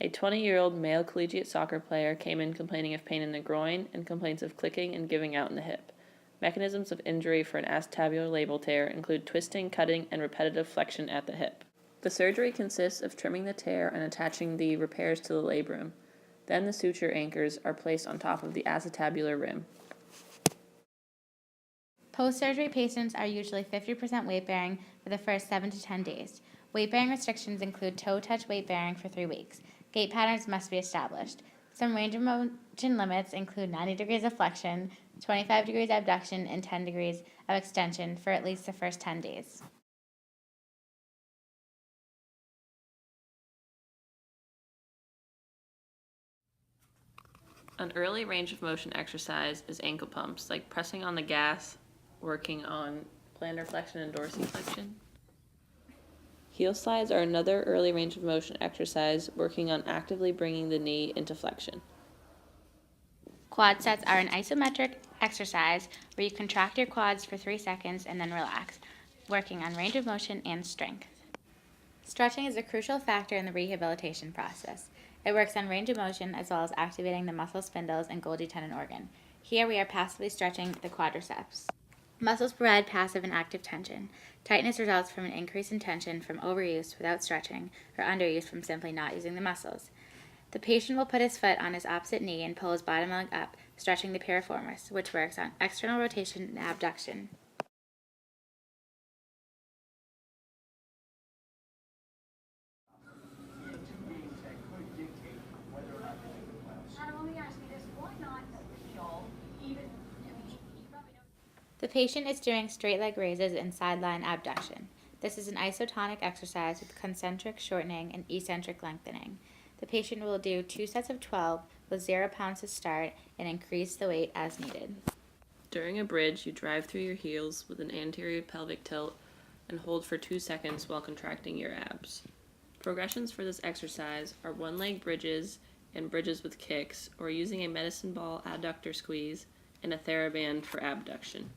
A 20-year-old male collegiate soccer player came in complaining of pain in the groin and complaints of clicking and giving out in the hip. Mechanisms of injury for an acetabular labral tear include twisting, cutting, and repetitive flexion at the hip. The surgery consists of trimming the tear and attaching the repairs to the labrum. Then the suture anchors are placed on top of the acetabular rim. Post-surgery patients are usually 50% weight-bearing for the first 7 to 10 days. Weight-bearing restrictions include toe-touch weight-bearing for 3 weeks. Gait patterns must be established. Some range of motion limits include 90 degrees of flexion, 25 degrees abduction, and 10 degrees of extension for at least the first 10 days. An early range of motion exercise is ankle pumps, like pressing on the gas, working on plantar flexion and dorsiflexion. Heel slides are another early range of motion exercise, working on actively bringing the knee into flexion. Quad sets are an isometric exercise where you contract your quads for 3 seconds and then relax, working on range of motion and strength. Stretching is a crucial factor in the rehabilitation process. It works on range of motion as well as activating the muscle spindles and Golgi tendon organ. Here we are passively stretching the quadriceps. Muscles provide passive and active tension. Tightness results from an increase in tension from overuse without stretching or underuse from simply not using the muscles. The patient will put his foot on his opposite knee and pull his bottom leg up, stretching the piriformis, which works on external rotation and abduction. The patient is doing straight leg raises and sideline abduction. This is an isotonic exercise with concentric shortening and eccentric lengthening. The patient will do 2 sets of 12 with 0 pounds to start and increase the weight as needed. During a bridge, you drive through your heels with an anterior pelvic tilt and hold for 2 seconds while contracting your abs. Progressions for this exercise are one-leg bridges and bridges with kicks, or using a medicine ball adductor squeeze and a TheraBand for abduction.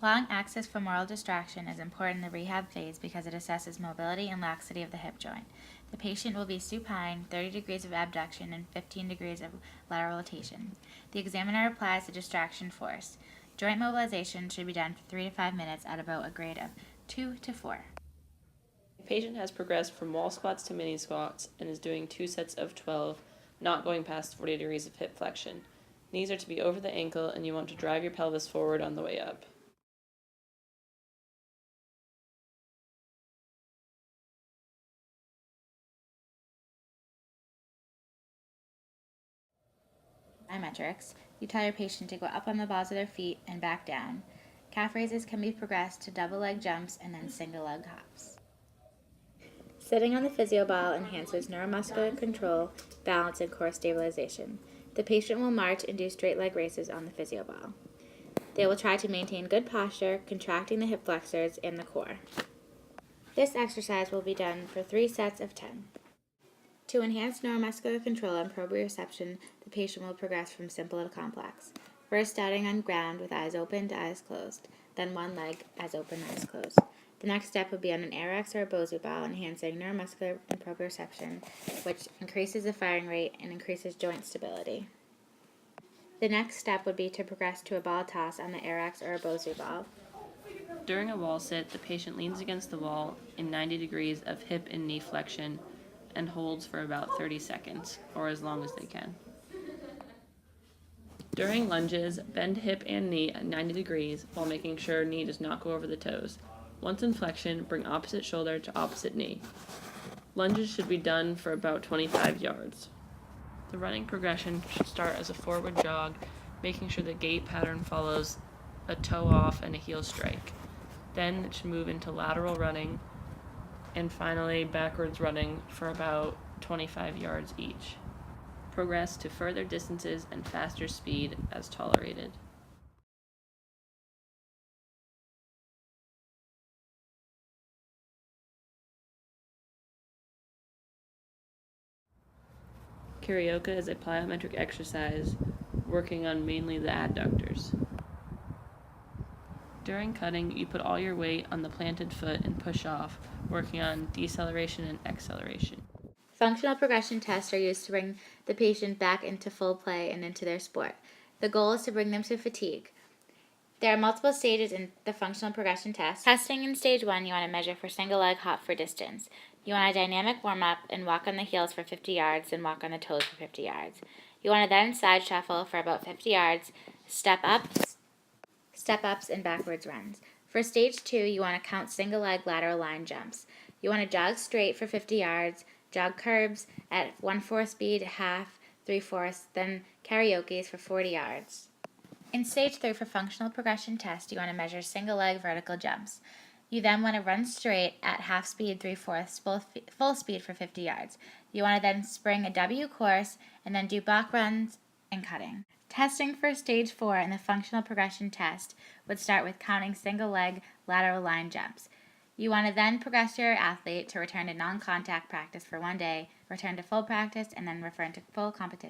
Long axis femoral distraction is important in the rehab phase because it assesses mobility and laxity of the hip joint. The patient will be supine, 30 degrees of abduction, and 15 degrees of lateral rotation. The examiner applies the distraction force. Joint mobilization should be done for 3 to 5 minutes at about a grade of 2 to 4. The patient has progressed from wall squats to mini squats and is doing 2 sets of 12, not going past 40 degrees of hip flexion. Knees are to be over the ankle, and you want to drive your pelvis forward on the way up. Isometrics, you tell your patient to go up on the balls of their feet and back down. Calf raises can be progressed to double leg jumps and then single leg hops. Sitting on the physio ball enhances neuromuscular control, balance, and core stabilization. The patient will march and do straight leg races on the physio ball. They will try to maintain good posture, contracting the hip flexors and the core. This exercise will be done for 3 sets of 10. To enhance neuromuscular control and proprioception, the patient will progress from simple to complex. First starting on ground with eyes open to eyes closed, then one leg, eyes open, eyes closed. The next step would be on an ARX or a Bosu ball, enhancing neuromuscular and proprioception, which increases the firing rate and increases joint stability. The next step would be to progress to a ball toss on the ARX or a Bosu ball. During a wall sit, the patient leans against the wall in 90 degrees of hip and knee flexion and holds for about 30 seconds, or as long as they can. During lunges, bend hip and knee at 90 degrees while making sure knee does not go over the toes. Once in flexion, bring opposite shoulder to opposite knee. Lunges should be done for about 25 yards. The running progression should start as a forward jog, making sure the gait pattern follows a toe off and a heel strike. Then it should move into lateral running, and finally backwards running for about 25 yards each. Progress to further distances and faster speed as tolerated. Karaoke is a plyometric exercise working on mainly the adductors. During cutting, you put all your weight on the planted foot and push off, working on deceleration and acceleration. Functional progression tests are used to bring the patient back into full play and into their sport. The goal is to bring them to fatigue. There are multiple stages in the functional progression test. Testing in stage 1, you want to measure for single leg hop for distance. You want a dynamic warm-up and walk on the heels for 50 yards and walk on the toes for 50 yards. You want to then side shuffle for about 50 yards, step ups, and backwards runs. For stage 2, you want to count single leg lateral line jumps. You want to jog straight for 50 yards, jog curbs at 1/4 speed, half, 3/4, then karaoke's for 40 yards. In stage 3 for functional progression test, you want to measure single leg vertical jumps. You then want to run straight at half speed, 3/4, full speed for 50 yards. You want to then spring a W course and then do balk runs and cutting. Testing for stage 4 in the functional progression test would start with counting single leg lateral line jumps. You want to then progress your athlete to return to non-contact practice for 1 day, return to full practice, and then return to full competition.